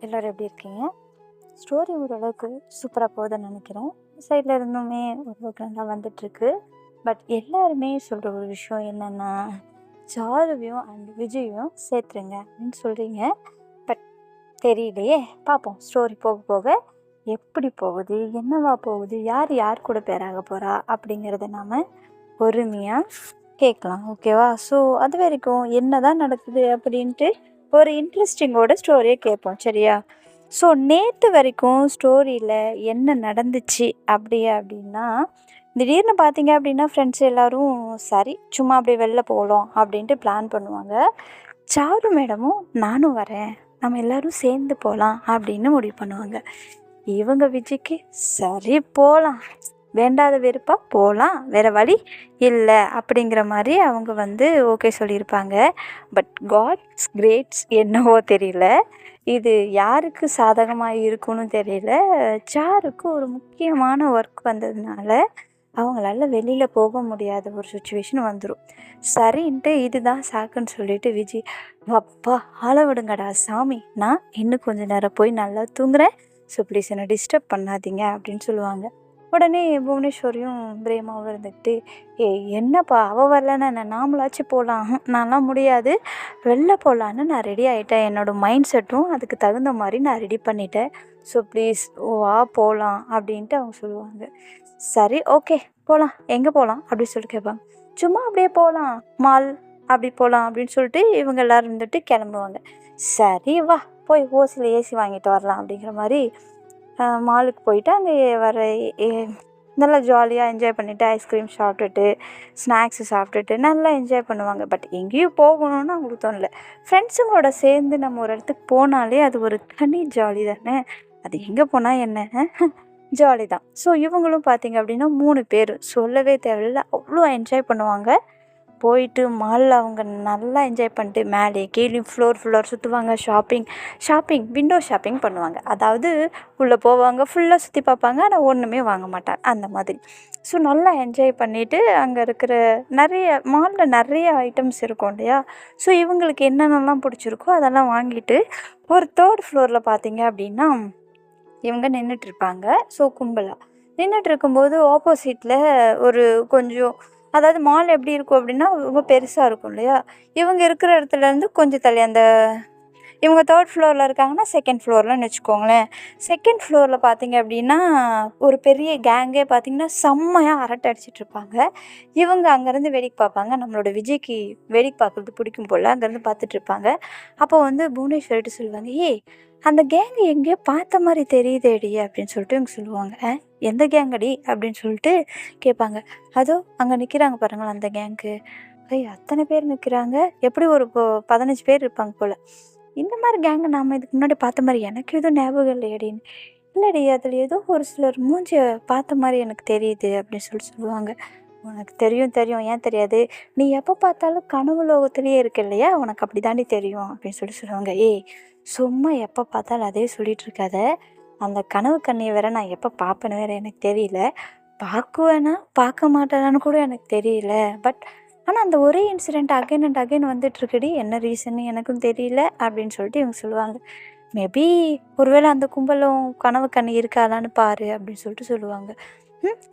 எல்லோரும் எப்படி இருக்கீங்க? ஸ்டோரி ஓரளவுக்கு சூப்பராக போகுதுன்னு நினைக்கிறேன். சைடில் இருந்துமே ஓரளவுக்கு நல்லா வந்துட்டுருக்கு. பட் எல்லாருமே சொல்கிற ஒரு விஷயம் என்னென்னா, சாருவையும் அண்ட் விஜயும் சேர்த்துருங்க அப்படின்னு சொல்கிறீங்க. பட் தெரியலையே, பார்ப்போம் ஸ்டோரி போக போக எப்படி போகுது, என்னவா போகுது, யார் யார் கூட பேராக போகிறா அப்படிங்கிறத நாம் பொறுமையாக கேட்கலாம். ஓகேவா? ஸோ அது வரைக்கும் என்ன தான் நடக்குது அப்படின்ட்டு ஒரு இன்ட்ரெஸ்டிங்கோட ஸ்டோரியை கேட்போம். சரியா? ஸோ நேற்று வரைக்கும் ஸ்டோரியில் என்ன நடந்துச்சு அப்படின்னா, திடீர்னு பார்த்தீங்க அப்படின்னா ஃப்ரெண்ட்ஸ் எல்லோரும் சரி சும்மா அப்படியே வெளில போகலாம் அப்படின்ட்டு பிளான் பண்ணுவாங்க. சாரு மேடமும் நானும் வரேன், நம்ம எல்லோரும் சேர்ந்து போகலாம் அப்படின்னு முடிவு பண்ணுவாங்க. இவங்க விஜய்க்கு சரி போகலாம், வேண்டாத வெறுப்பா போகலாம், வேறு வழி இல்லை அப்படிங்கிற மாதிரி அவங்க ஓகே சொல்லியிருப்பாங்க. பட் காட்ஸ் கிரேட்ஸ் என்னவோ தெரியல, இது யாருக்கு சாதகமாக இருக்குன்னு தெரியல. சாருக்கு ஒரு முக்கியமான ஒர்க் வந்ததுனால அவங்களால வெளியில் போக முடியாத ஒரு சுச்சுவேஷன் வந்துடும். சரின்ட்டு இதுதான் சாக்குன்னு சொல்லிட்டு விஜய், அப்பா ஆள விடுங்கடா சாமி, நான் இன்னும் கொஞ்சம் நேரம் போய் நல்லா தூங்குறேன், ஸோ ப்ளீஸ் என்னை டிஸ்டர்ப் பண்ணாதீங்க அப்படின்னு சொல்லுவாங்க. உடனே புவனேஸ்வரியும் பிரேமாவும் இருந்துக்கிட்டு, என்னப்பா அவள் வரலன்னா என்ன, நாமளாச்சும் போகலாம், நான்லாம் முடியாது, வெளில போகலான்னு நான் ரெடி ஆகிட்டேன், என்னோடய மைண்ட் செட்டும் அதுக்கு தகுந்த மாதிரி நான் ரெடி பண்ணிட்டேன், ஸோ ப்ளீஸ் வா போகலாம் அப்படின்ட்டு அவங்க சொல்லுவாங்க. சரி ஓகே போகலாம், எங்கே போகலாம் அப்படின்னு சொல்லிட்டு கேட்பாங்க. சும்மா அப்படியே போகலாம், மால் அப்படி போகலாம் அப்படின்னு சொல்லிட்டு இவங்க எல்லோரும் இருந்துட்டு கிளம்புவாங்க. சரி வா போய் ஓசியில் ஏசி வாங்கிட்டு வரலாம் அப்படிங்கிற மாதிரி மாலுக்கு போயிட்டு அங்கே வர நல்லா ஜாலியாக என்ஜாய் பண்ணிவிட்டு ஐஸ்கிரீம் சாப்பிட்டுட்டு ஸ்நாக்ஸு சாப்பிட்டுட்டு நல்லா என்ஜாய் பண்ணுவாங்க. பட் எங்கேயும் போகணுன்னு அவங்களுக்கு தோணலை. ஃப்ரெண்ட்ஸுங்களோட சேர்ந்து நம்ம ஒரு இடத்துக்கு போனாலே அது ஒரு தனி ஜாலி தானே, அது எங்கே போனால் என்ன ஜாலி தான். ஸோ இவங்களும் பார்த்திங்க அப்படின்னா 3 பேர் சொல்லவே தேவையில்லை, அவ்வளோ என்ஜாய் பண்ணுவாங்க. போயிட்டு மாலில் அவங்க நல்லா என்ஜாய் பண்ணிட்டு மேலே கீழே ஃப்ளோர் சுற்றுவாங்க. ஷாப்பிங் விண்டோ ஷாப்பிங் பண்ணுவாங்க. அதாவது உள்ளே போவாங்க, ஃபுல்லாக சுற்றி பார்ப்பாங்க, ஆனால் ஒன்றுமே வாங்க மாட்டாங்க அந்த மாதிரி. ஸோ நல்லா என்ஜாய் பண்ணிவிட்டு அங்கே இருக்கிற மாலில் நிறைய ஐட்டம்ஸ் இருக்கும் இல்லையா, ஸோ இவங்களுக்கு என்னென்னலாம் பிடிச்சிருக்கோ அதெல்லாம் வாங்கிட்டு ஒரு 3rd ஃப்ளோரில் பார்த்தீங்க அப்படின்னா இவங்க நின்றுட்டுருப்பாங்க. ஸோ கும்பலாக நின்றுட்டு இருக்கும்போது ஆப்போசிட்டில் ஒரு கொஞ்சம், அதாவது மால் எப்படி இருக்கும் அப்படின்னா ரொம்ப பெருசாக இருக்கும் இல்லையா, இவங்க இருக்கிற இடத்துலேருந்து கொஞ்சம் தள்ளி, இவங்க 3rd ஃப்ளோரில் இருக்காங்கன்னா 2nd ஃப்ளோர்லன்னு வச்சுக்கோங்களேன். 2nd ஃப்ளோரில் பார்த்தீங்க அப்படின்னா ஒரு பெரிய கேங்கே பார்த்தீங்கன்னா செம்மையாக அரட்டை அடிச்சிட்ருப்பாங்க. இவங்க அங்கேருந்து வேடிக்கை பார்ப்பாங்க. நம்மளோட விஜய்க்கு வேடிக்கை பார்க்குறது பிடிக்கும் போல் அங்கேருந்து பார்த்துட்ருப்பாங்க. அப்போ புவனேஸ்வரிட்டு சொல்லுவாங்க, அந்த கேங்கு எங்கேயோ பார்த்த மாதிரி தெரியுதேடி அப்படின்னு சொல்லிட்டு இவங்க சொல்லுவாங்க. எந்த கேங்கடி அப்படின்னு சொல்லிட்டு கேட்பாங்க. அதோ அங்கே நிற்கிறாங்க பாருங்களேன் அந்த கேங்கு. அத்தனை பேர் நிற்கிறாங்க, எப்படி ஒரு 15 பேர் இருப்பாங்க போல். இந்த மாதிரி கேங்கை நாம் இதுக்கு முன்னாடி பார்த்த மாதிரி எனக்கு எதுவும் ஞாபகம் இல்லையடின்னு. இல்லடி அதில் ஏதோ ஒரு சிலர் மூஞ்சியை பார்த்த மாதிரி எனக்கு தெரியுது அப்படின்னு சொல்லுவாங்க. உனக்கு தெரியும் ஏன் தெரியாது, நீ எப்போ பார்த்தாலும் கனவு லோகத்துலேயே இருக்க இல்லையா, உனக்கு அப்படி தாண்டி தெரியும் அப்படின்னு சொல்லுவாங்க. சும்மா எப்போ பார்த்தாலும் அதே சொல்லிகிட்டு இருக்காத, அந்த கனவு கண்ணியை வேற நான் எப்போ பார்ப்பேன்னு வேறு எனக்கு தெரியல, பார்க்குவேன்னா பார்க்க மாட்டேனான்னு கூட எனக்கு தெரியல, பட் ஆனால் அந்த ஒரே இன்சிடெண்ட் அகைன் அண்ட் அகைன் வந்துட்டுருக்குடி, என்ன ரீசன்னு எனக்கும் தெரியல அப்படின்னு சொல்லிட்டு இவங்க சொல்லுவாங்க. மேபி ஒருவேளை அந்த கும்பலும் கனவு கண்ணி இருக்காதான்னு பாரு அப்படின்னு சொல்லிட்டு சொல்லுவாங்க.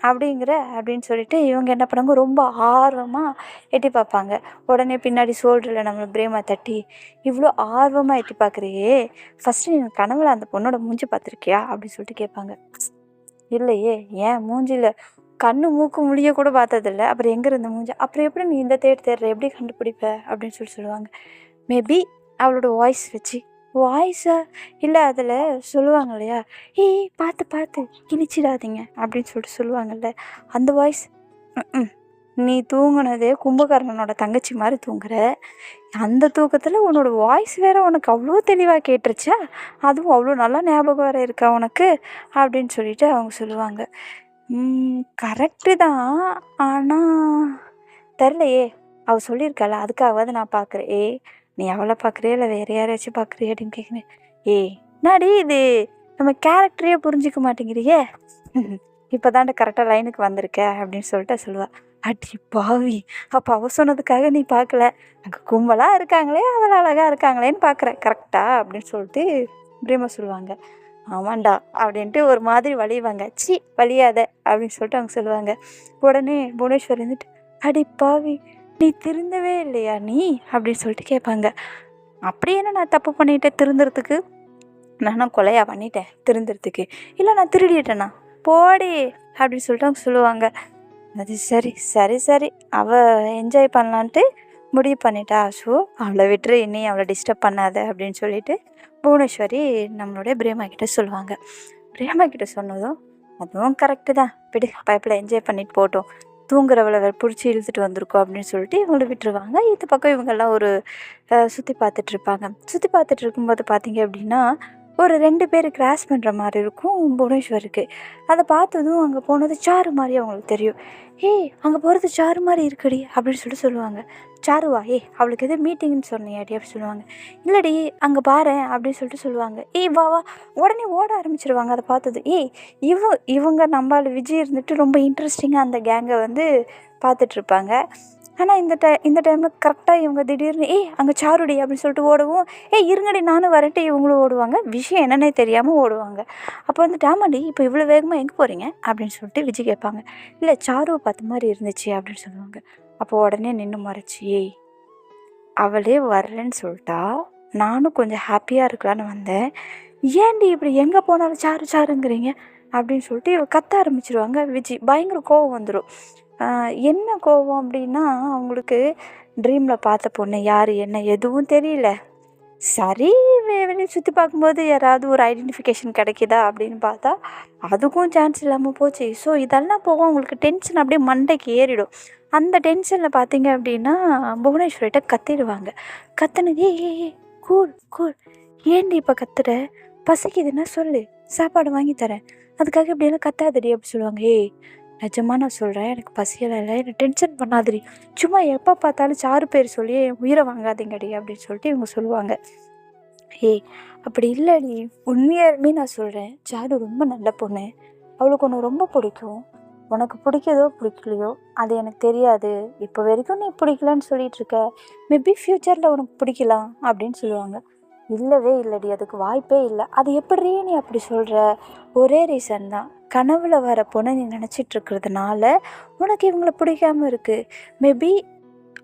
அப்படின்னு சொல்லிட்டு இவங்க என்ன பண்ணுவாங்க, ரொம்ப ஆர்வமாக எட்டி பார்ப்பாங்க. உடனே பின்னாடி ஷோல்டரில் நம்மளை பிரேமா தட்டி, இவ்வளோ ஆர்வமாக எட்டி பார்க்குறியே, ஃபஸ்ட்டு நீ கனவுல அந்த பொண்ணோட மூஞ்சி பார்த்துருக்கியா அப்படின்னு சொல்லிட்டு கேட்பாங்க. இல்லையே, ஏன் மூஞ்சியில் கண்ணு மூக்கு முடிய கூட பார்த்ததில்ல, அப்புறம் எங்கே இருந்த மூஞ்சி, அப்புறம் எப்படி நீ இந்த தேடுற, எப்படி கண்டுபிடிப்ப அப்படின்னு சொல்லுவாங்க. மேபி அவளோட வாய்ஸ் வச்சு, வாய்ஸா இல்லை அதில் சொல்லுவாங்க இல்லையா, பார்த்து கிழிச்சிடாதீங்க அப்படின்னு சொல்லிட்டு சொல்லுவாங்கல்ல, அந்த வாய்ஸ். நீ தூங்குனதே கும்பகர்ணனோட தங்கச்சி மாதிரி தூங்குற, அந்த தூக்கத்தில் உன்னோட வாய்ஸ் வேறு உனக்கு அவ்வளோ தெளிவாக கேட்டுருச்சா, அதுவும் அவ்வளோ நல்லா ஞாபகம் வேறு இருக்கா உனக்கு அப்படின்னு சொல்லிட்டு அவங்க சொல்லுவாங்க. கரெக்டு தான், ஆனால் தெரிலையே, அவள் சொல்லியிருக்காள அதுக்காகவாது நான் பார்க்குறேன். நீ அவளை பார்க்குறியா இல்லை வேறு யாரையாச்சும் பார்க்குறியா அப்படின்னு கேட்குறேன். நாடி இது நம்ம கேரக்டரையே புரிஞ்சிக்க மாட்டேங்கிறியே, இப்போ தாண்ட கரெக்டாக லைனுக்கு வந்திருக்க அப்படின்னு சொல்லிட்டு சொல்லுவாள். அடி பாவி, அப்போ அவள் சொன்னதுக்காக நீ பார்க்கல, அங்கே கும்பலாக இருக்காங்களே அதில் அழகாக இருக்காங்களேன்னு பார்க்குறேன் கரெக்டா அப்படின்னு சொல்லிட்டு பிரேமா சொல்லுவாங்க, ஆமாண்டா அப்படின்ட்டு ஒரு மாதிரி வலிவாங்க. சி வலியாத அப்படின்னு சொல்லிட்டு அவங்க சொல்லுவாங்க. உடனே புவனேஸ்வரி வந்துட்டு, அடி பாவி நீ திருந்தவே இல்லையா நீ அப்படின்னு சொல்லிட்டு கேட்பாங்க. அப்படி என்ன நான் தப்பு பண்ணிட்டேன் திருந்துறதுக்கு? நானும் கொலையா பண்ணிட்டேன் திருந்துறதுக்கு? இல்லை நான் திருடிட்டேனா? போடி அப்படின்னு சொல்லிட்டு அவங்க சொல்லுவாங்க. அது சரி சரி சரி அவள் என்ஜாய் பண்ணலான்ட்டு முடிவு பண்ணிட்டா. ஸோ அவளை விட்டுரு, இனி அவளை டிஸ்டர்ப் பண்ணாத அப்படின்னு சொல்லிட்டு புவனேஸ்வரி நம்மளுடைய பிரேமா கிட்ட சொல்லுவாங்க. பிரேமா கிட்ட சொன்னதும், அதுவும் கரெக்டு தான், விடு பைப்பில் என்ஜாய் பண்ணிட்டு போட்டோம், தூங்குறவளை பிடிச்சி இழுத்துட்டு வந்திருக்கோம் அப்படின்னு சொல்லிட்டு இவங்களை விட்டுருவாங்க. இது பக்கம் இவங்கெல்லாம் ஒரு சுற்றி பார்த்துட்ருப்பாங்க. சுற்றி பார்த்துட்டு இருக்கும்போது பார்த்தீங்க அப்படின்னா ஒரு 2 பேர் கிராஸ் பண்ணுற மாதிரி இருக்கும் புவனேஸ்வருக்கு. அதை பார்த்ததும் அங்கே போனது சாரு மாதிரி அவங்களுக்கு தெரியும். ஏய் அங்கே போகிறது சாரு மாதிரி இருக்குடி அப்படின்னு சொல்லிட்டு சொல்லுவாங்க. சாருவா? ஏய் அவளுக்கு எது மீட்டிங்னு சொன்னியாடி அப்படி சொல்லுவாங்க. இல்லடி அங்கே பாரேன் அப்படின்னு சொல்லிட்டு சொல்லுவாங்க. ஏய் வா வா, உடனே ஓட ஆரம்பிச்சிருவாங்க அதை பார்த்தது. ஏய் இவங்க நம்மளால் விஜய் இருந்துட்டு ரொம்ப இன்ட்ரெஸ்டிங்காக அந்த கேங்கை வந்து பார்த்துட்ருப்பாங்க. ஆனால் இந்த டைமில் கரெக்டாக இவங்க திடீர்னு ஏய் அங்கே சாருடி அப்படின்னு சொல்லிட்டு ஓடவும், ஏய் இருங்கடி நானும் வரேன்ட்டு இவங்களும் ஓடுவாங்க. விஷயம் என்னன்னே தெரியாமல் ஓடுவாங்க. அப்போ வந்து ஆமாடி இப்போ இவ்வளோ வேகமாக எங்கே போகிறீங்க அப்படின்னு சொல்லிட்டு விஜய் கேட்பாங்க. இல்லை சாருவை பார்த்த மாதிரி இருந்துச்சு அப்படின்னு சொல்லுவாங்க. அப்போ உடனே நின்று மறைச்சி, ஏய் அவளே வரலன்னு சொல்லிட்டா நானும் கொஞ்சம் ஹாப்பியாக இருக்கலான்னு வந்தேன், ஏன்டி இப்படி எங்கே போனாலும் சாரு சாருங்கிறீங்க அப்படின்னு சொல்லிட்டு இவ கத்த ஆரம்பிச்சிருவாங்க. விஜய் பயங்கர கோவம் வந்துடும். என்ன கோவம் அப்படின்னா, அவங்களுக்கு ட்ரீமில் பார்த்த பொண்ணு யார் என்ன எதுவும் தெரியல. சரி வெளியே சுற்றி பார்க்கும்போது யாராவது ஒரு ஐடென்டிஃபிகேஷன் கிடைக்குதா அப்படின்னு பார்த்தா அதுக்கும் சான்ஸ் இல்லாமல் போச்சு. ஸோ இதெல்லாம் போக அவங்களுக்கு டென்ஷன் அப்படியே மண்டைக்கு ஏறிடும். அந்த டென்ஷனில் பார்த்தீங்க அப்படின்னா புவனேஸ்வரிட்ட கத்திடுவாங்க. கத்துனது ஏ கூல் கூல், ஏன்டி இப்போ கத்துற, பசிக்குதுன்னா சொல்லு சாப்பாடு வாங்கி தரேன், அதுக்காக இப்படியெல்லாம் கத்தாதடி அப்படி சொல்லுவாங்க. ஏய் நிஜமா நான் சொல்கிறேன், எனக்கு பசியெல்லாம் இல்லை, என்னை டென்ஷன் பண்ணாதடி, சும்மா எப்போ பார்த்தாலும் சாரு பேர் சொல்லி என் உயிரை வாங்காதீங்கடி அப்படின்னு சொல்லிட்டு இவங்க சொல்லுவாங்க. ஏய் அப்படி இல்லைடி, உண்மையாலுமே நான் சொல்கிறேன், சாரு ரொம்ப நல்ல பொண்ணு, அவளுக்கு ஒன்று ரொம்ப பிடிக்கும், உனக்கு பிடிக்குதோ பிடிக்கலையோ அது எனக்கு தெரியாது, இப்போ வரைக்கும் நீ பிடிக்கலன்னு சொல்லிட்டு இருக்க, மேபி ஃப்யூச்சரில் உனக்கு பிடிக்கலாம் அப்படின்னு சொல்லுவாங்க. இல்லவே இல்லடி, அதுக்கு வாய்ப்பே இல்லை. அது எப்படி நீ அப்படி சொல்கிற? ஒரே ரீசன் தான், கனவுல வர பொண்ணை நீ நினச்சிட்ருக்கிறதுனால உனக்கு இவங்கள பிடிக்காம இருக்குது. மேபி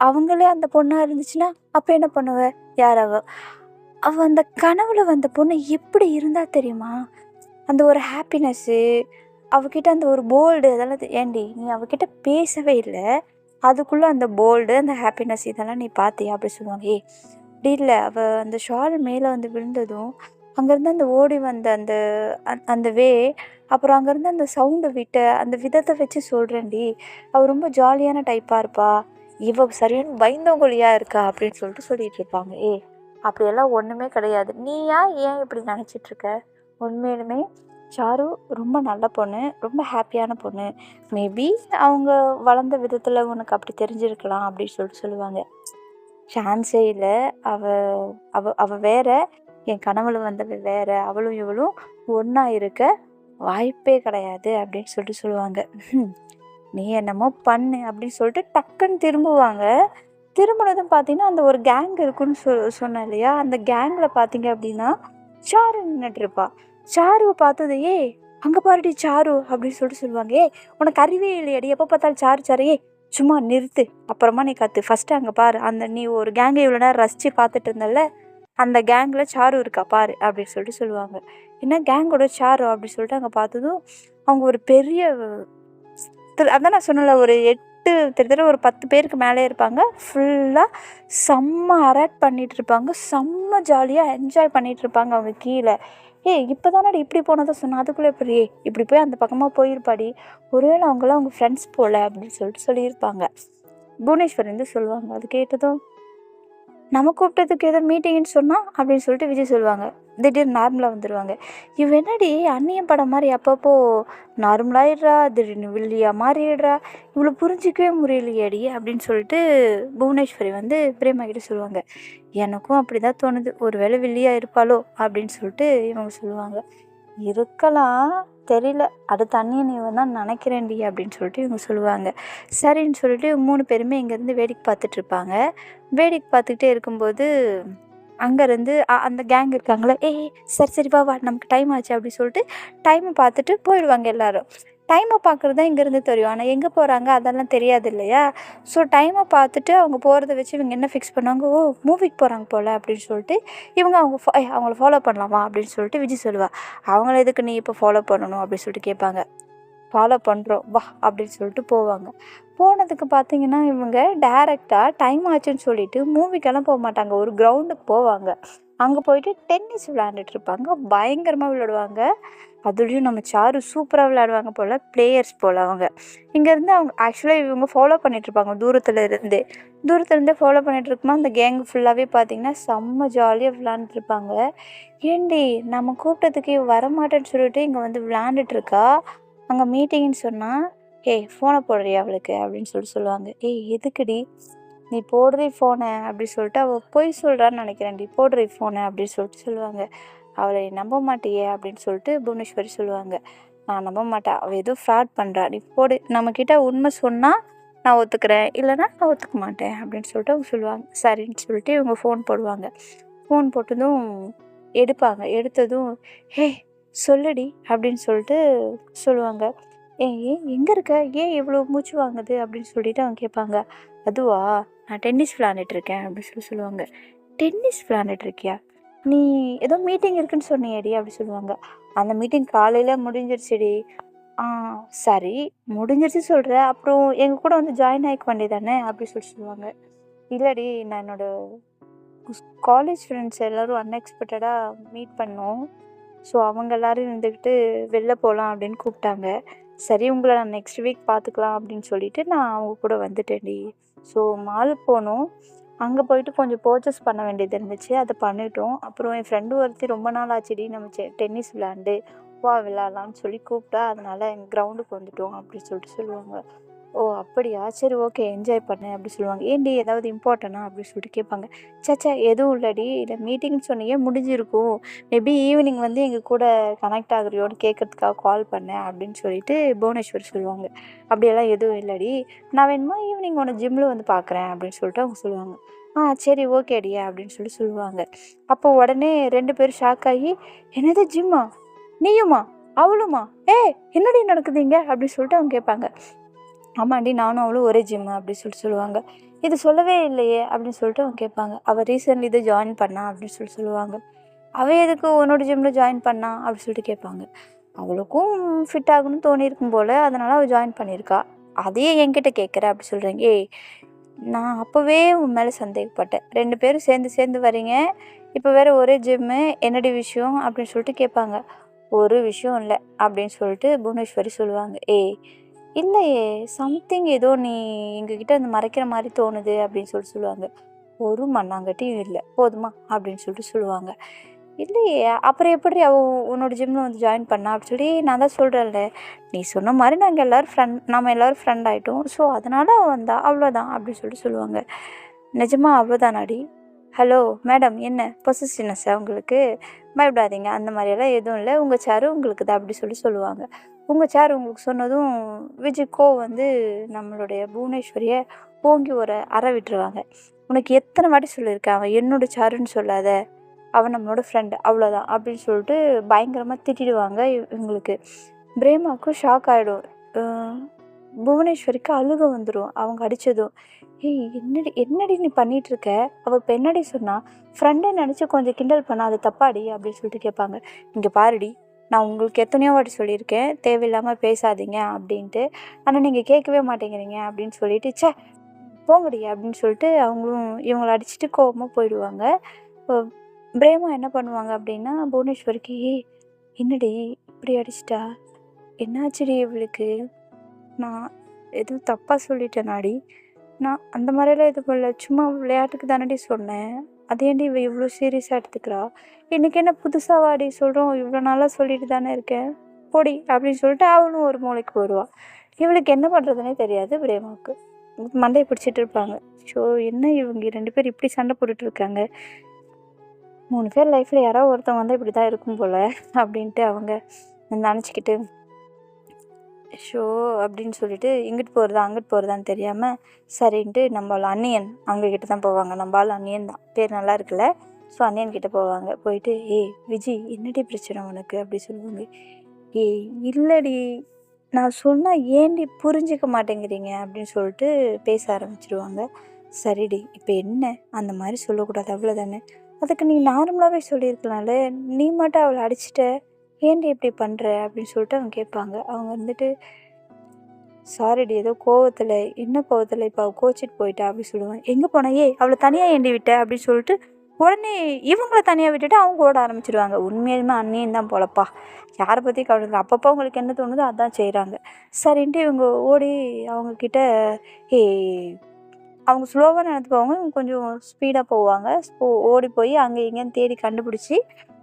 அவங்களே அந்த பொண்ணாக இருந்துச்சுன்னா அப்போ என்ன பண்ணுவ? யார் அவள் அந்த கனவுல வந்த பொண்ணு எப்படி இருந்தா தெரியுமா? அந்த ஒரு ஹாப்பினஸ்ஸு, அவகிட்ட அந்த ஒரு போல்டு, அதெல்லாம் ஏண்டி நீ அவகிட்ட பேசவே இல்லை, அதுக்குள்ளே அந்த போல்டு அந்த ஹாப்பினஸ் இதெல்லாம் நீ பார்த்தியா அப்படி சொல்லுவாங்க. ஏய் அப்படி இல்லை, அவள் அந்த ஷால் மேலே வந்து விழுந்ததும் அங்கேருந்து அந்த ஓடி வந்த அந்த அந்த அப்புறம் அங்கேருந்து அந்த சவுண்டு விட்ட அந்த விதத்தை வச்சு சொல்கிறேன்டி, அவள் ரொம்ப ஜாலியான டைப்பாக இருப்பா, இவ சரியான பயந்தவங்கொழியாக இருக்கா அப்படின்னு சொல்லிட்டு சொல்லிட்டு இருப்பாங்க. ஏய் அப்படியெல்லாம் ஒன்றுமே கிடையாது, நீ ஏன் இப்படி நினச்சிட்ருக்க? உண்மையிலுமே சாரு ரொம்ப நல்ல பொண்ணு, ரொம்ப ஹாப்பியான பொண்ணு, மேபி அவங்க வளர்ந்த விதத்தில் உனக்கு அப்படி தெரிஞ்சிருக்கலாம் அப்படின்னு சொல்லிட்டு சொல்லுவாங்க. சான்ஸே இல்லை, அவ வேற, என் கனவுல வந்தவ வேற, அவளும் இவளும் ஒன்றா இருக்க வாய்ப்பே கிடையாது அப்படின்னு சொல்லிட்டு சொல்லுவாங்க. நீ என்னமோ பண்ணு அப்படின்னு சொல்லிட்டு டக்குன்னு திரும்புவாங்க. திரும்பினதும் பார்த்தீங்கன்னா அந்த ஒரு கேங் இருக்குன்னு சொன்னேன் இல்லையா, அந்த கேங்கில் பார்த்தீங்க அப்படின்னா சாரு நின்றுட்டுருப்பா. சாருவை பார்த்தது, ஏய் அங்கே பாருடி சாரு அப்படின்னு சொல்லிட்டு சொல்லுவாங்க. ஏய் உனக்கு அறிவே இல்லையாடி, எப்போ பார்த்தாலும் சாரு சாரு, ஏய் சும்மா நிறுத்து, அப்புறமா நீ கற்று, ஃபஸ்ட்டு அங்கே பாரு, அந்த நீ ஒரு கேங்கை இவ்வளோ நேரம் ரசித்து பார்த்துட்டு இருந்தல, அந்த கேங்கில் சாரு இருக்கா பாரு அப்படின்னு சொல்லிட்டு சொல்லுவாங்க. என்ன கேங்கோட சாரு அப்படி சொல்லிட்டு அங்கே பார்த்ததும் அவங்க ஒரு பெரிய, அதான் நான் சொன்னல, ஒரு 8 கிட்டத்தட்ட ஒரு 10 பேருக்கு மேலே இருப்பாங்க. ஃபுல்லாக செம்ம அராட் பண்ணிகிட்டு இருப்பாங்க, செம்ம ஜாலியாக என்ஜாய் பண்ணிகிட்டு இருப்பாங்க அவங்க கீழே. ஏய் இப்போ தானடி இப்படி போனதை சொன்னால், அதுக்குள்ளே எப்படி இப்படி போய் அந்த பக்கமாக போயிருப்பாடி, ஒருவேளை அவங்களாம் அவங்க ஃப்ரெண்ட்ஸ் போல் அப்படின்னு சொல்லிட்டு சொல்லியிருப்பாங்க. புவனேஸ்வரி வந்து சொல்லுவாங்க. அது கேட்டதும், நம்ம கூப்பிட்டதுக்கு ஏதோ மீட்டிங்னு சொன்னால் அப்படின்னு சொல்லிட்டு விஜய் சொல்லுவாங்க. திடீர்னு நார்மலாக வந்துடுவாங்க. இவ என்னடி அந்நியன் படம் மாதிரி அப்பப்போ நார்மலாகிடுறா, திடீர்னு வில்லியா மாறிடுறா, இவ்வளோ புரிஞ்சிக்கவே முடியலையேடி அப்படின்னு சொல்லிட்டு புவனேஸ்வரி வந்து பிரேமா கிட்ட சொல்லுவாங்க. எனக்கும் அப்படி தான் தோணுது, ஒரு வேளை வில்லியாக இருப்பாளோ அப்படின்னு சொல்லிட்டு இவங்க சொல்லுவாங்க. இருக்கலாம், தெரியல, அடுத்த அந்நியன் இவன் தான் நினைக்கிறேன்டி அப்படின்னு சொல்லிட்டு இவங்க சொல்லுவாங்க. சரின்னு சொல்லிட்டு 3 பேருமே இங்கேருந்து வேடிக்கை பார்த்துட்ருப்பாங்க. வேடிக்கை பார்த்துக்கிட்டே இருக்கும்போது அங்கேருந்து அந்த கேங் இருக்காங்களே, "ஏய் சரி சரி வா வா நமக்கு டைம் ஆச்சு" அப்படின்னு சொல்லிட்டு டைமை பார்த்துட்டு போயிடுவாங்க எல்லாரும். டைமை பார்க்குறது தான் இங்கேருந்து தெரியும். ஆனால் எங்கே போகிறாங்க அதெல்லாம் தெரியாது இல்லையா? ஸோ டைமை பார்த்துட்டு அவங்க போகிறத வச்சு இவங்க என்ன ஃபிக்ஸ் பண்ணுவாங்க, "ஓ மூவிக்கு போகிறாங்க போல்" அப்படின்னு சொல்லிட்டு இவங்க அவங்கள ஃபாலோ பண்ணலாமா அப்படின்னு சொல்லிட்டு விஜய் சொல்லுவா. "அவங்கள எதுக்கு நீ இப்போ ஃபாலோ பண்ணணும்?" அப்படின்னு சொல்லிட்டு கேட்பாங்க. "ஃபாலோ பண்ணுறோம் வா" அப்படின்னு சொல்லிட்டு போவாங்க. போனதுக்கு பார்த்தீங்கன்னா, இவங்க டைரக்டாக டைம் ஆச்சுன்னு சொல்லிட்டு மூவிக்கெல்லாம் மாட்டாங்க. ஒரு கிரவுண்டுக்கு போவாங்க. அங்கே போயிட்டு டென்னிஸ் விளையாண்டுட்ருப்பாங்க. பயங்கரமாக விளையாடுவாங்க. அதுலேயும் நம்ம சாரு சூப்பராக விளையாடுவாங்க போல், பிளேயர்ஸ் போல் அவங்க. இங்கேருந்து அவங்க ஆக்சுவலாக இவங்க ஃபாலோ பண்ணிகிட்ருப்பாங்க தூரத்துலேருந்தே ஃபாலோ பண்ணிகிட்ருக்கும்போது அந்த கேங் ஃபுல்லாகவே பார்த்தீங்கன்னா செம்ம ஜாலியாக விளையாண்டுட்ருப்பாங்க. "ஏன்டி நம்ம கூப்பிட்டதுக்கு இவ வரமாட்டேன்னு சொல்லிட்டு இங்கே வந்து விளையாண்டுட்ருக்கா, அங்கே மீட்டிங்னு சொன்னால், ஏய் ஃபோனை போடுறியா அவளுக்கு" அப்படின்னு சொல்லுவாங்க. "ஏய் எதுக்குடி நீ போடுறி ஃபோனை" அப்படி சொல்லிட்டு அவள் பொய் சொல்கிறான்னு நினைக்கிறேன்டி, "போடுறி ஃபோனை" அப்படின்னு சொல்லுவாங்க. "அவளை நம்ப மாட்டியே" அப்படின்னு சொல்லிட்டு புவனேஸ்வரி சொல்லுவாங்க. "நான் நம்ப மாட்டேன், அவள் ஏதோ ஃப்ராட் பண்ணுறா, நீ போடு, நம்மக்கிட்ட உண்மை சொன்னால் நான் ஒத்துக்கிறேன், இல்லைனா நான் ஒத்துக்க மாட்டேன்" அப்படின்னு சொல்லிட்டு அவங்க சொல்லுவாங்க. சரின்னு சொல்லிட்டு இவங்க ஃபோன் போடுவாங்க. ஃபோன் போட்டதும் எடுத்ததும், "ஹே சொல்லுடி" அப்படின்னு சொல்லிட்டு சொல்லுவாங்க. "ஏய் எங்கே இருக்க, ஏன் இவ்வளோ மூச்சு வாங்குது" அப்படின்னு சொல்லிட்டு அவங்க கேட்பாங்க. "அதுவா, நான் டென்னிஸ் விளையாண்டுட்ருக்கேன்" அப்படின்னு சொல்லுவாங்க. "டென்னிஸ் விளையாண்டுட்ருக்கியா, நீ ஏதோ மீட்டிங் இருக்குன்னு சொன்னியேடி" அப்படி சொல்லுவாங்க. "அந்த மீட்டிங் காலையில் முடிஞ்சிருச்சுடி." "ஆ சரி, முடிஞ்சிருச்சு சொல்கிற, அப்புறம் எங்கள் கூட வந்து ஜாயின் ஆகிக்க வேண்டியதானே" அப்படி சொல்லுவாங்க. "இல்லடி, நான் காலேஜ் ஃப்ரெண்ட்ஸ் எல்லோரும் அன்எக்ஸ்பெக்டடாக மீட் பண்ணோம். ஸோ அவங்க எல்லோரும் இருந்துக்கிட்டு வெளில போகலாம் அப்படின்னு கூப்பிட்டாங்க. சரி உங்களை நான் நெக்ஸ்ட் வீக் பார்த்துக்கலாம் அப்படின்னு சொல்லிட்டு நான் அவங்க கூட வந்துட்டேன்டி. ஸோ மால் போனோம், அங்கே போயிட்டு கொஞ்சம் பர்ச்சேஸ் பண்ண வேண்டியது இருந்துச்சு, அதை பண்ணிட்டோம். அப்புறம் என் ஃப்ரெண்டு ஒருத்தி ரொம்ப நாள் ஆச்சுடி நம்ம டென்னிஸ் விளையாண்டு, வா விளையாடலான்னு சொல்லி கூப்பிட்டா, அதனால் எங்கள் கிரவுண்டுக்கு வந்துட்டோம் அப்படின்னு சொல்லுவாங்க. "ஓ அப்படியா, சரி ஓகே என்ஜாய் பண்ணு" அப்படி சொல்லுவாங்க. "ஏன்டி ஏதாவது இம்பார்ட்டனா?" அப்படின்னு சொல்லிட்டு கேட்பாங்க. "சச்சா எதுவும் இல்லடி, இல்லை மீட்டிங்னு சொன்னியே முடிஞ்சிருக்கும், மேபி ஈவினிங் வந்து எங்கள் கூட கனெக்ட் ஆகுறியோன்னு கேட்கறதுக்காக கால் பண்ணேன்" அப்படின்னு சொல்லிட்டு புவனேஸ்வரி சொல்லுவாங்க. "அப்படியெல்லாம் எதுவும் இல்லடி, நான் வேணுமா ஈவினிங் உன்னை ஜிம்மில் வந்து பார்க்குறேன்" அப்படின்னு சொல்லிட்டு அவங்க சொல்லுவாங்க. "ஆ சரி ஓகேடி" அப்படின்னு சொல்லுவாங்க. அப்போ உடனே 2 பேரும் ஷாக் ஆகி, "என்னது ஜிம்மா, நீயுமா அவளுமா, என்னடி நடக்குது இங்கே" அப்படின்னு சொல்லிட்டு அவங்க கேட்பாங்க. "ஆமாண்டி, நானும் அவளும் ஒரே ஜிம்மு" அப்படி சொல்லுவாங்க. "இது சொல்லவே இல்லையே" அப்படின்னு சொல்லிட்டு அவங்க கேட்பாங்க. "அவள் ரீசெண்ட்லி இதை ஜாயின் பண்ணா" அப்படின்னு சொல்லுவாங்க. "அவள் எதுக்கு உன்னோட ஜிம்மில் ஜாயின் பண்ணா" அப்படின்னு சொல்லிட்டு கேட்பாங்க. "அவளுக்கும் ஃபிட் ஆகணும்னு தோணியிருக்கும் போல், அதனால் அவள் ஜாயின் பண்ணியிருக்கா, அதையே என்கிட்ட கேட்குற" அப்படி சொல்கிறீங்க. "ஏய் நான் அப்போவே உன் மேலே சந்தேகப்பட்டேன், 2 பேரும் சேர்ந்து வரீங்க, இப்போ வேறு ஒரே ஜிம்மு, என்னடி விஷயம்" அப்படின்னு சொல்லிட்டு கேட்பாங்க. "ஒரு விஷயம் இல்லை" அப்படின்னு சொல்லிட்டு புவனேஸ்வரி சொல்லுவாங்க. "ஏய் இல்லையே, சம்திங் ஏதோ நீ எங்ககிட்ட வந்து மறைக்கிற மாதிரி தோணுது" அப்படின்னு சொல்லுவாங்க. "ஒரு மண்ணாங்கட்டியும் இல்லை, போதுமா" அப்படின்னு சொல்லுவாங்க. "இல்லையே, அப்புறம் எப்படி உன்னோட ஜிம்மில் வந்து ஜாயின் பண்ணா" அப்படி சொல்லி, "நான் தான் சொல்கிறேன்ல, நீ சொன்ன மாதிரி நம்ம எல்லோரும் ஃப்ரெண்ட் ஆகிட்டோம், ஸோ அதனால் வந்தா, அவ்வளோதான்" அப்படின்னு சொல்லுவாங்க. "நிஜமா அவ்வளோதானாடி? ஹலோ மேடம், என்ன பொசசிவ்னஸ்ஸா உங்களுக்கு? பயப்படாதீங்க, அந்த மாதிரியெல்லாம் எதுவும் இல்லை, உங்கள் சேரு உங்களுக்கு தான்" அப்படி சொல்லுவாங்க. உங்கள் சேர் உங்களுக்கு சொன்னதும் விஜய்க்கோ வந்து நம்மளுடைய புவனேஸ்வரியை ஓங்கி ஒரு அறை விட்டுருவாங்க. "உனக்கு எத்தனை வாட்டி சொல்லியிருக்கேன், அவன் என்னோட சாருன்னு சொல்லாத, அவன் நம்மளோட ஃப்ரெண்டு, அவ்வளோதான்" அப்படின்னு சொல்லிட்டு பயங்கரமாக திட்டிடுவாங்க. இவங்களுக்கு பிரேமாவுக்கும் ஷாக் ஆகிடும். புவனேஸ்வரிக்கு அழுக வந்துடும் அவங்க அடித்ததும். "ஏய் என்னடி என்னடி நீ பண்ணிகிட்ருக்க, அவள் இப்போ என்னடி சொன்னா, ஃப்ரெண்டை நினச்சி கொஞ்சம் கிண்டல் பண்ணா அது தப்பாடி" அப்படின்னு சொல்லிட்டு கேட்பாங்க. "இங்கே பாருடி, நான் உங்களுக்கு எத்தனையோ வாட்டி சொல்லியிருக்கேன், தேவையில்லாமல் பேசாதீங்க அப்படின்ட்டு, ஆனால் நீங்கள் கேட்கவே மாட்டேங்கிறீங்க" அப்படின்னு சொல்லிட்டு, "ச்சே போங்கடி" அப்படின்னு சொல்லிட்டு அவங்களும் இவங்கள அடிச்சுட்டு கோவமாக போயிடுவாங்க. இப்போ பிரேமா என்ன பண்ணுவாங்க அப்படின்னா, புவனேஸ்வரிக்கு, "ஏய் என்னடி இப்படி அடிச்சிட்டா, என்னாச்சுடி இவளுக்கு, நான் எதுவும் தப்பாக சொல்லிட்டேனாடி, நான் அந்த மாதிரிலாம் எதுவும் பண்ணல, சும்மா விளையாட்டுக்கு தானடி சொன்னேன், அதேண்டி இவ இவ்வளோ சீரியஸாக எடுத்துக்கிறா, இன்னைக்கு என்ன புதுசாவாடி சொல்கிறோம், இவ்வளோ நாளாக சொல்லிட்டு தானே இருக்கேன், போடி" அப்படின்னு சொல்லிட்டு அவளும் ஒரு மூளைக்கு வருவாள். இவளுக்கு என்ன பண்ணுறதுனே தெரியாது பிரேமாவுக்கு. மண்டையை பிடிச்சிட்டு இருப்பாங்க. ஸோ என்ன இவங்க 2 பேர் இப்படி சண்டை போட்டுட்டு இருக்காங்க, 3 பேர் லைஃப்பில் யாராவது ஒருத்தவங்க வந்து இப்படி தான் இருக்கும் போல் அப்படின்ட்டு அவங்க நினச்சிக்கிட்டு, ஷோ அப்படின்னு சொல்லிட்டு இங்கிட்டு போகிறதா அங்கிட்டு போகிறதான்னு தெரியாமல் சரின்ட்டு நம்ம அண்ணியன் அவங்கக்கிட்ட தான் போவாங்க. நம்ம ஆள் அண்ணியன் தான், பேர் நல்லா இருக்குல்ல. ஸோ அண்ணன்கிட்ட போவாங்க. போயிட்டு ஏய் விஜி என்னடி பிரச்சனை உனக்கு அப்படி சொல்லுவாங்க. ஏய் இல்லடி நான் சொன்னால் ஏன்டி புரிஞ்சிக்க மாட்டேங்கிறீங்க அப்படின்னு சொல்லிட்டு பேச ஆரம்பிச்சிடுவாங்க. சரிடி இப்போ என்ன அந்த மாதிரி சொல்லக்கூடாது அவ்வளோதானே, அதுக்கு நீ நார்மலாகவே சொல்லியிருக்கலாம்ல, நீ மட்டும் அவளை அடிச்சிட்ட, ஏன்டி இப்படி பண்ணுற அப்படின்னு சொல்லிட்டு அவங்க கேட்பாங்க. அவங்க வந்துட்டு சாரிடி ஏதோ கோவத்தில், என்ன கோவத்தில் இப்போ அவள் கோச்சிட்டு போயிட்டா அப்படி சொல்லுவாங்க. எங்கே போனா ஏய் அவளை தனியாக ஏண்டி விட்ட அப்படின்னு சொல்லிட்டு உடனே இவங்கள தனியாக விட்டுட்டு அவங்க ஓட ஆரம்பிச்சிடுவாங்க. உண்மையுமே அண்ணியும் தான் போலப்பா, யாரை பற்றி கவலை அப்பப்போ அவங்களுக்கு என்ன தோணுதோ அதான் செய்கிறாங்க. சரின்ட்டு இவங்க ஓடி அவங்கக்கிட்ட ஏய் அவங்க ஸ்லோவாக நடந்து போவாங்க, இவங்க கொஞ்சம் ஸ்பீடாக போவாங்க. ஓடி போய் அங்கே இங்கேன்னு தேடி கண்டுபிடிச்சி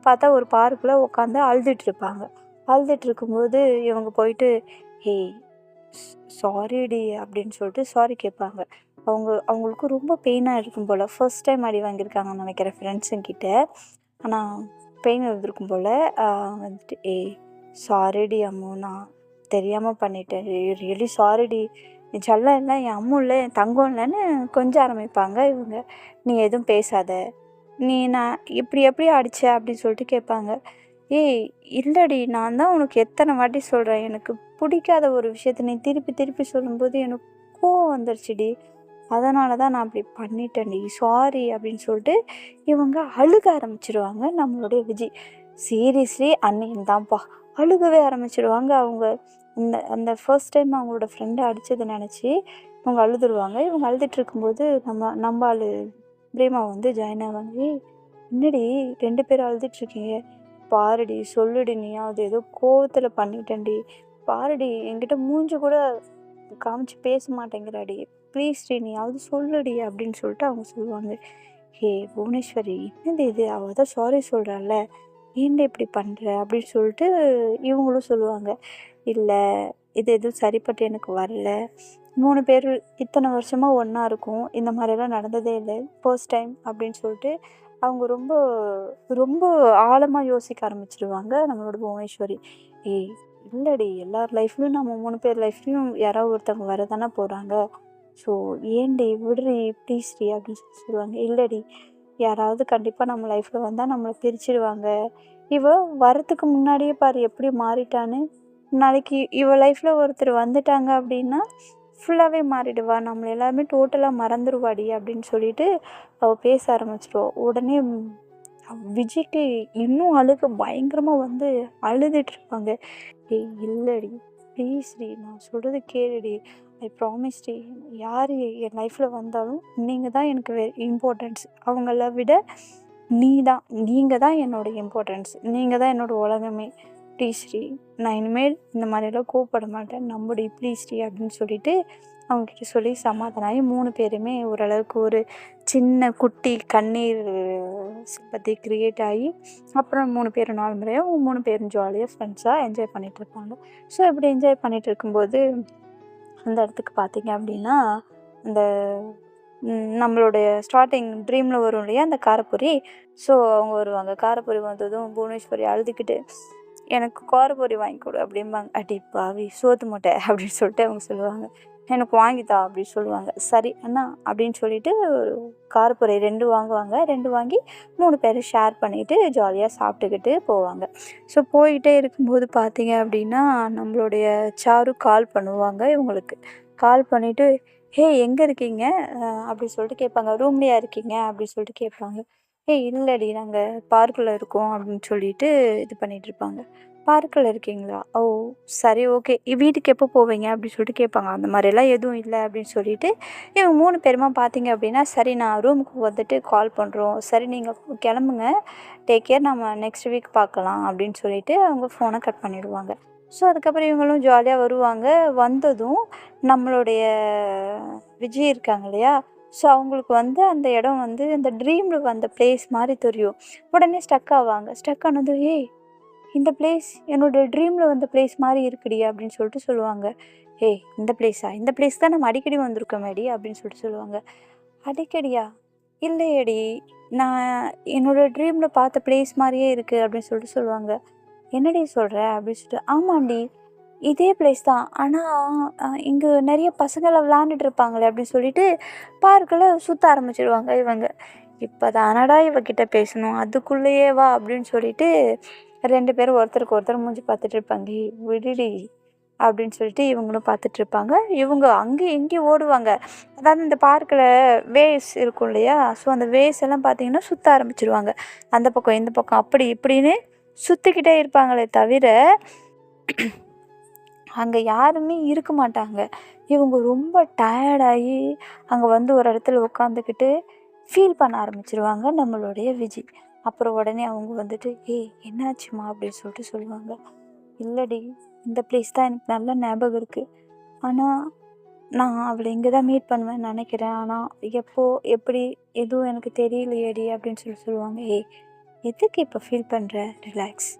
பார்த்தா ஒரு பார்க்குள்ளே உட்காந்து அழுதுட்ருப்பாங்க. அழுதுட்டு இருக்கும்போது இவங்க போயிட்டு ஏய் சாரிடி அப்படின்னு சொல்லிட்டு சாரி கேட்பாங்க. அவங்களுக்கு ரொம்ப பெயினாக இருக்கும் போல், ஃபர்ஸ்ட் டைம் அடி வாங்கியிருக்காங்கன்னு நினைக்கிறேன் ஃப்ரெண்ட்ஸுங்கிட்ட. ஆனால் பெயின் இருந்திருக்கும் போல். வந்துட்டு ஏய் சாரிடி அம்மு, நான் தெரியாமல் பண்ணிட்டேன், ரியலி சாரிடி, என் செல்லம் இல்லை, என் அம்மு இல்லை, என் தங்கம் இல்லைன்னு கொஞ்சம் ஆரம்பிப்பாங்க இவங்க. நீ எதுவும் பேசாத, நீ நான் இப்படி எப்படி அடிச்ச அப்படின்னு சொல்லிட்டு கேட்பாங்க. ஏய் இல்லடி நான் தான் உனக்கு எத்தனை வாட்டி சொல்கிறேன், எனக்கு பிடிக்காத ஒரு விஷயத்த நீ திருப்பி திருப்பி சொல்லும்போது எனக்கு கோவம் வந்துருச்சுடி, அதனால தான் நான் அப்படி பண்ணிட்டேன்டி, சாரி அப்படின்னு சொல்லிட்டு இவங்க அழுக ஆரம்பிச்சிடுவாங்க. நம்மளுடைய விஜய் சீரியஸ்லி அன்னைக்கு தான்ப்பா அழுகவே ஆரம்பிச்சிடுவாங்க. அவங்க அந்த ஃபர்ஸ்ட் டைம் அவங்களோட ஃப்ரெண்டை அடித்ததை நினச்சி இவங்க அழுதுருவாங்க. இவங்க அழுதுட்டு இருக்கும்போது நம்ம ஆள் பிரேமா வந்து ஜாயின் ஆவாங்க. என்னடி 2 பேரும் அழுதுட்ருக்கீங்க, பாருடி சொல்லுடி, நீயாவது ஏதோ கோவத்தில் பண்ணிட்டேன்டி, பாருடி என்கிட்ட மூஞ்சி கூட காமிச்சு பேச மாட்டேங்கிறாடி, ப்ளீஸ்டி நீயாவது சொல்லுடி அப்படின்னு சொல்லிட்டு அவங்க சொல்லுவாங்க. ஹே புவனேஸ்வரி என்னது இது, அவள் தான் சாரி சொல்கிறாள்ல, ஏன்டா இப்படி பண்ணுற அப்படின்னு சொல்லிட்டு இவங்களும் சொல்லுவாங்க. இல்லை இது எதுவும் சரிப்பட்டு எனக்கு வரல, 3 பேர் இத்தனை வருஷமாக ஒன்றா இருக்கும், இந்த மாதிரிலாம் நடந்ததே இல்லை, ஃபர்ஸ்ட் டைம் அப்படின்னு சொல்லிட்டு அவங்க ரொம்ப ரொம்ப ஆழமாக யோசிக்க ஆரம்பிச்சிடுவாங்க நம்மளோட புவனேஸ்வரி. ஏய் இல்லடி எல்லார் லைஃப்லையும் நம்ம 3 பேர் லைஃப்லையும் யாராவது ஒருத்தவங்க வர தானே போகிறாங்க, ஸோ ஏன்டி விடுறி ப்ளீஸ்டி அப்படின்னு சொல்லுவாங்க. இல்லடி யாராவது கண்டிப்பாக நம்ம லைஃப்பில் வந்தால் நம்மளை பிரிச்சிடுவாங்க, இவ வரத்துக்கு முன்னாடியே பாரு எப்படி மாறிட்டான்னு, நாளைக்கு இவ லைஃப்பில் ஒருத்தர் வந்துட்டாங்க அப்படின்னா ஃபுல்லாகவே மாறிடுவா, நம்மளை எல்லாருமே டோட்டலாக மறந்துடுவாடி அப்படின்னு சொல்லிட்டு அவள் பேச ஆரம்பிச்சிடுவா. உடனே விஜய்க்கு இன்னும் அழுக பயங்கரமாக வந்து அழுதுட்ருப்பாங்க. ஏய் இல்லடி ப்ளீஸ்டி நான் சொல்கிறது கேளுடி, ஐ ப்ராமிஸ்டி, யார் என் லைஃப்பில் வந்தாலும் நீங்கள் தான் எனக்கு இம்பார்ட்டன்ஸ், அவங்கள விட நீங்கள் தான் என்னோடய இம்பார்ட்டன்ஸ், நீங்கள் தான் என்னோடய உலகமே, ப்ளீஸ்டி நான் இனிமேல் இந்த மாதிரிலாம் கோவப்பட மாட்டேன், நம்புடி ப்ளீஸ்டி அப்படின்னு சொல்லிட்டு அவங்கக்கிட்ட சொல்லி சமாதானம் ஆகி 3 பேருமே ஓரளவுக்கு ஒரு சின்ன குட்டி கண்ணீர் சிம்பத்தி க்ரியேட் ஆகி அப்புறம் 3 பேரும் 4 முறையாக அவங்க 3 பேரும் ஜாலியாக ஃப்ரெண்ட்ஸாக என்ஜாய் பண்ணிகிட்டு இருப்பாங்க. ஸோ இப்படி என்ஜாய் பண்ணிகிட்டு இருக்கும்போது அந்த இடத்துக்கு பார்த்தீங்க அப்படின்னா அந்த நம்மளுடைய ஸ்டார்டிங் ட்ரீமில் வரும் இல்லையா அந்த காரப்பொரி, ஸோ அவங்க வருவாங்க. காரப்பொரி வந்ததும் புவனேஸ்வரி அழுதுகிட்டு எனக்கு காரப்பொரி வாங்கி கொடு அப்படிம்பாங்க. அடி பாவி சோத்து மூட்டை அப்படின்னு சொல்லிட்டு அவங்க சொல்லுவாங்க. எனக்கு வாங்கித்தா அப்படின்னு சொல்லுவாங்க. சரி அண்ணா அப்படின்னு சொல்லிட்டு ஒரு காரப்பொரி 2 வாங்குவாங்க. 2 வாங்கி 3 பேரும் ஷேர் பண்ணிவிட்டு ஜாலியாக சாப்பிட்டுக்கிட்டு போவாங்க. ஸோ போய்கிட்டே இருக்கும்போது பார்த்தீங்க அப்படின்னா நம்மளுடைய சாரு கால் பண்ணுவாங்க இவங்களுக்கு. கால் பண்ணிவிட்டு ஹே எங்கே இருக்கீங்க அப்படி சொல்லிட்டு கேட்பாங்க. ரூம்லையா இருக்கீங்க அப்படின்னு சொல்லிட்டு கேட்பாங்க. ஏய் இல்லடி நாங்கள் பார்க்கில் இருக்கோம் அப்படின்னு சொல்லிட்டு இது பண்ணிகிட்ருப்பாங்க. பார்க்கில் இருக்கீங்களா, ஓ சரி ஓகே, வீட்டுக்கு எப்போ போவீங்க அப்படின்னு சொல்லிட்டு கேட்பாங்க. அந்த மாதிரிலாம் எதுவும் இல்லை அப்படின்னு சொல்லிட்டு இவங்க 3 பேருமா பார்த்தீங்க அப்படின்னா சரி நான் ரூமுக்கு வந்துட்டு கால் பண்ணுறோம், சரி நீங்கள் கிளம்புங்க, டேக் கேர், நம்ம நெக்ஸ்ட் வீக் பார்க்கலாம் அப்படின்னு சொல்லிட்டு அவங்க ஃபோனை கட் பண்ணிவிடுவாங்க. ஸோ அதுக்கப்புறம் இவங்களும் ஜாலியாக வருவாங்க. வந்ததும் நம்மளுடைய விஜய் இருக்காங்க இல்லையா, ஸோ அவங்களுக்கு வந்து அந்த இடம் வந்து அந்த ட்ரீமில் வந்த பிளேஸ் மாதிரி தெரியும். உடனே ஸ்டக் ஆவாங்க. ஸ்டக் ஆனதும் ஏய் இந்த பிளேஸ் என்னோடய ட்ரீமில் வந்த பிளேஸ் மாதிரி இருக்குடி அப்படின்னு சொல்லிட்டு சொல்லுவாங்க. ஏய் இந்த பிளேஸா, இந்த பிளேஸ் தான் நம்ம அடிக்கடி வந்திருக்கோமேடி அப்படின்னு சொல்லிட்டு சொல்லுவாங்க. அடிக்கடியா, இல்லையடி நான் என்னோடய ட்ரீமில் பார்த்த பிளேஸ் மாதிரியே இருக்குது அப்படின்னு சொல்லிட்டு சொல்லுவாங்க. என்னடி சொல்கிற அப்படின்னு சொல்லிட்டு, ஆமாண்டி இதே பிளேஸ் தான், ஆனால் இங்கே நிறைய பசங்களை விளாண்டுட்டு இருப்பாங்களே அப்படின்னு சொல்லிட்டு பார்க்கில் சுற்ற ஆரம்பிச்சிடுவாங்க இவங்க. இப்போ தானடா இவகிட்ட பேசணும் அதுக்குள்ளேயே வா அப்படின்னு சொல்லிட்டு 2 பேரும் ஒருத்தருக்கு ஒருத்தர் மூஞ்சி பார்த்துட்டு இருப்பாங்க. "ஏய் விடுடி" அப்படின்னு சொல்லிட்டு இவங்களும் பார்த்துட்டு இருப்பாங்க. இவங்க அங்கேயும் இங்கேயும் ஓடுவாங்க. அதாவது இந்த பார்க்கில் வேஸ் இருக்கும் இல்லையா? ஸோ அந்த வேஸ் எல்லாம் பார்த்தீங்கன்னா சுற்ற ஆரம்பிச்சிருவாங்க. அந்த பக்கம் இந்த பக்கம் அப்படி இப்படின்னு சுற்றிக்கிட்டே இருப்பாங்களே தவிர அங்கே யாருமே இருக்க மாட்டாங்க. இவங்க ரொம்ப டயர்டாகி அங்கே வந்து ஒரு இடத்துல உட்காந்துக்கிட்டு ஃபீல் பண்ண ஆரம்பிச்சிருவாங்க நம்மளுடைய விஜி. அப்புறம் உடனே அவங்க வந்துட்டு, "ஏய் என்னாச்சுமா?" அப்படின்னு சொல்லிட்டு சொல்லுவாங்க. "இல்லடி, இந்த பிளேஸ் தான் எனக்கு நல்ல ஞாபகம் இருக்குது. ஆனால் நான் அவளை இங்கே தான் மீட் பண்ணுவேன்னு நினைக்கிறேன். ஆனால் எப்போ எப்படி எதுவும் எனக்கு தெரியலையேடி" அப்படின்னு சொல்லுவாங்க. "ஏய் எதுக்கு இப்போ ஃபீல் பண்ணுற? ரிலாக்ஸ்.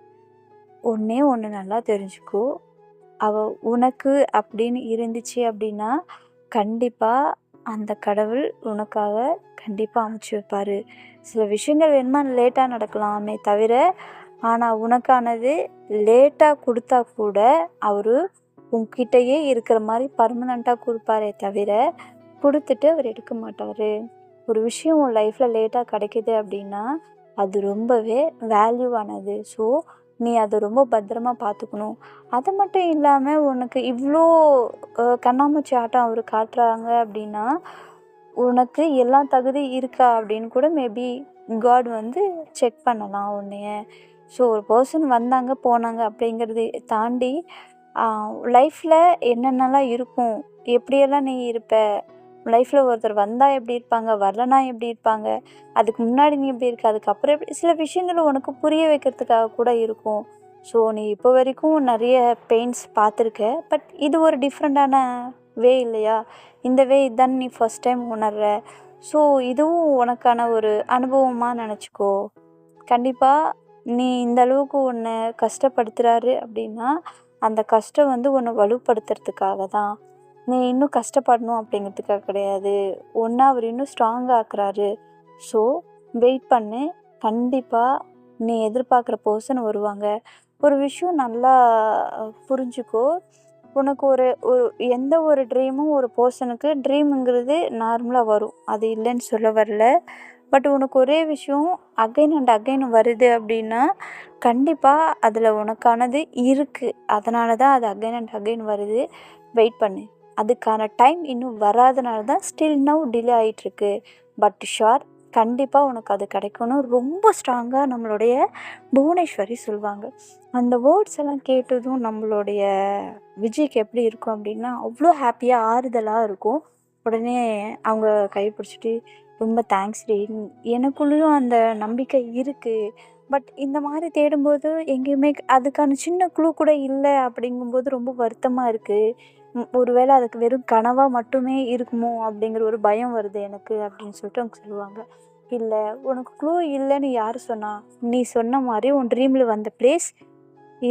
ஒன்றே ஒன்று நல்லா தெரிஞ்சுக்கோ. அவள் உனக்கு அப்படின்னு இருந்துச்சு அப்படின்னா கண்டிப்பாக அந்த கடவுள் உனக்காக கண்டிப்பாக அமைச்சு வைப்பார். சில விஷயங்கள் வேணுமா லேட்டாக நடக்கலாமே தவிர, ஆனால் உனக்கானது லேட்டாக கொடுத்தா கூட அவர் உன்கிட்டயே இருக்கிற மாதிரி பர்மனெண்ட்டாக கொடுப்பாரே தவிர கொடுத்துட்டு அவர் எடுக்க மாட்டார். ஒரு விஷயம் உன் லைஃப்பில் லேட்டாக கிடைக்கிது அப்படின்னா அது ரொம்பவே வேல்யூவானது. ஸோ நீ அதை ரொம்ப பத்திரமா பார்த்துக்கணும். அது மட்டும் இல்லாமல் உனக்கு இவ்வளோ கண்ணாமூச்சி ஆட்டம் அவர் காட்டுறாங்க அப்படின்னா உனக்கு எல்லா தகுதி இருக்கா அப்படின்னு கூட மேபி காட் வந்து செக் பண்ணலாம் உன்னைய. ஸோ ஒரு பர்சன் வந்தாங்க போனாங்க அப்படிங்கிறத தாண்டி லைஃப்பில் என்னென்னலாம் இருக்கும், எப்படியெல்லாம் நீ இருப்ப, லைஃப்பில் ஒருத்தர் வந்தால் எப்படி இருப்பாங்க, வரலனா எப்படி இருப்பாங்க, அதுக்கு முன்னாடி நீ எப்படி இருக்க, அதுக்கப்புறம் எப்படி, சில விஷயங்கள் உனக்கு புரிய வைக்கிறதுக்காக கூட இருக்கும். ஸோ நீ இப்போ வரைக்கும் நிறைய பெயின்ஸ் பார்த்துருக்க. பட் இது ஒரு டிஃப்ரெண்ட்டான வே இல்லையா? இந்த வே இதுதான் நீ ஃபஸ்ட் டைம் உணர்ற. ஸோ இதுவும் உனக்கான ஒரு அனுபவமாக நினச்சிக்கோ. கண்டிப்பாக நீ இந்த அளவுக்கு உன்னை கஷ்டப்படுத்துகிறாரு அப்படின்னா அந்த கஷ்டம் வந்து உன்னை வலுப்படுத்துறதுக்காக தான். நீ இன்னும் கஷ்டப்படணும் அப்படிங்கிறதுக்காக கிடையாது. ஒன்றா அவர் இன்னும் ஸ்ட்ராங்காக ஆக்குறாரு. ஸோ வெயிட் பண்ணு. கண்டிப்பாக நீ எதிர்பார்க்குற பர்சன் வருவாங்க. ஒரு விஷயம் நல்லா புரிஞ்சுக்கோ. உனக்கு ஒரு ஒரு எந்த ஒரு ட்ரீமும் ஒரு பர்சனுக்கு ட்ரீமுங்கிறது நார்மலாக வரும். அது இல்லைன்னு சொல்ல வரல. பட் உனக்கு ஒரே விஷயம் அகைன் அண்ட் அகைன் வருது அப்படின்னா கண்டிப்பாக அதில் உனக்கானது இருக்குது. அதனால தான் அது அகைன் அண்ட் அகைன் வருது. வெயிட் பண்ணு. அதுக்கான டைம் இன்னும் வராதனால தான் ஸ்டில் நவ் டிலே ஆகிட்டுருக்கு. பட் ஷுர் கண்டிப்பாக உனக்கு அது கிடைக்கணும். ரொம்ப ஸ்ட்ராங்காக நம்மளுடைய புவனேஸ்வரி சொல்லுவாங்க. அந்த வேர்ட்ஸ் எல்லாம் கேட்டதும் நம்மளுடைய விஜய்க்கு எப்படி இருக்கும் அப்படின்னா அவ்வளோ ஹாப்பியாக ஆறுதலாக இருக்கும். உடனே அவங்க கைப்பிடிச்சிட்டு, "ரொம்ப தேங்க்ஸ் டி, எனக்குள்ளேயும் அந்த நம்பிக்கை இருக்குது. பட் இந்த மாதிரி தேடும்போது எங்கேயுமே அதுக்கான சின்ன க்ளூ கூட இல்லை அப்படிங்கும்போது ரொம்ப வருத்தமாக இருக்குது. ஒருவேளை அதுக்கு வெறும் கனவாக மட்டுமே இருக்குமோ அப்படிங்கிற ஒரு பயம் வருது எனக்கு" அப்படின்னு சொல்லிட்டு அவங்க சொல்லுவாங்க. "இல்லை, உனக்கு க்ளூ இல்லைன்னு யார் சொன்னா? நீ சொன்ன மாதிரி உன் ட்ரீமில் வந்த பிளேஸ்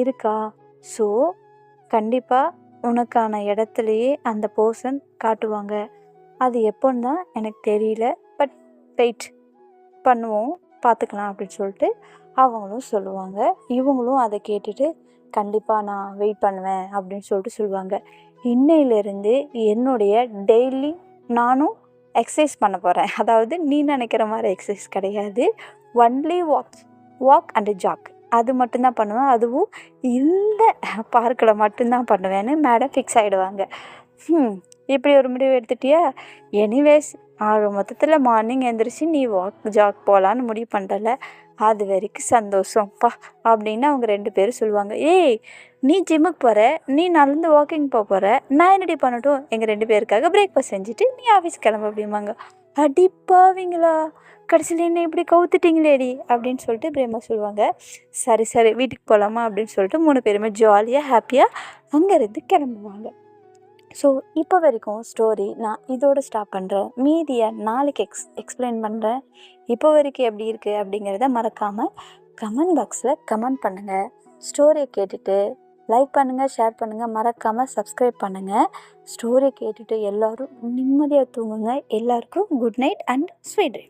இருக்கா? ஸோ கண்டிப்பாக உனக்கான இடத்துலையே அந்த பர்சன் காட்டுவாங்க. அது எப்போன்னு தான் எனக்கு தெரியல. பட் வெயிட் பண்ணுவோம், பார்த்துக்கலாம்" அப்படின்னு சொல்லிட்டு அவங்களும் சொல்லுவாங்க. இவங்களும் அதை கேட்டுட்டு கண்டிப்பாக நான் வெயிட் பண்ணுவேன் அப்படின்னு சொல்லிட்டு சொல்லுவாங்க. இன்னையிலேருந்து என்னுடைய டெய்லி நானும் எக்ஸசைஸ் பண்ண போகிறேன். அதாவது நீ நினைக்கிற மாதிரி எக்ஸசைஸ் கிடையாது. ஒன்லி வாக் அண்ட் ஜாக் அது மட்டும்தான் பண்ணுவேன். அதுவும் இந்த பார்க்கில் மட்டும்தான் பண்ணுவேன்னு மேடம் ஃபிக்ஸ் ஆகிடுவாங்க. இப்படி ஒரு முடிவு எடுத்துட்டியா? எனிவேஸ் ஆக மொத்தத்தில் மார்னிங் எழுந்திரிச்சு நீ ஜாக் போகலான்னு முடிவு பண்ணுறல, அது வரைக்கும் சந்தோஷம்ப்பா அப்படின்னு அவங்க 2 பேரும் சொல்லுவாங்க. "ஏய் நீ ஜிம்முக்கு போகிற, நீ நடந்து வாக்கிங் போகிற, நான் என்னடி பண்ணட்டும்? எங்கள் 2 பேருக்காக பிரேக்ஃபாஸ்ட் செஞ்சுட்டு நீ ஆஃபீஸ் கிளம்பு" அப்படிம்பாங்க. "அடிப்பாவீங்களா, கடைசியில் என்ன இப்படி கவுத்துட்டிங்களேடி" அப்படின்னு சொல்லிட்டு பிரேமா சொல்லுவாங்க. "சரி சரி வீட்டுக்கு போகலாமா" அப்படின்னு சொல்லிட்டு 3 பேருமே ஜாலியாக ஹாப்பியாக அங்கேருந்து கிளம்புவாங்க. ஸோ இப்போ வரைக்கும் ஸ்டோரி நான் இதோட ஸ்டாப் பண்ணுறேன். மீதியை நாளைக்கு எக்ஸ்பிளைன் பண்ணுறேன். இப்போ வரைக்கும் எப்படி இருக்குது அப்படிங்கிறத மறக்காமல் கமெண்ட் பாக்ஸில் கமெண்ட் பண்ணுங்கள். ஸ்டோரியை கேட்டுட்டு லைக் பண்ணுங்கள், ஷேர் பண்ணுங்கள், மறக்காமல் சப்ஸ்கிரைப் பண்ணுங்கள். ஸ்டோரியை கேட்டுட்டு எல்லோரும் நிம்மதியாக தூங்குங்க. எல்லாருக்கும் good night and sweet dream.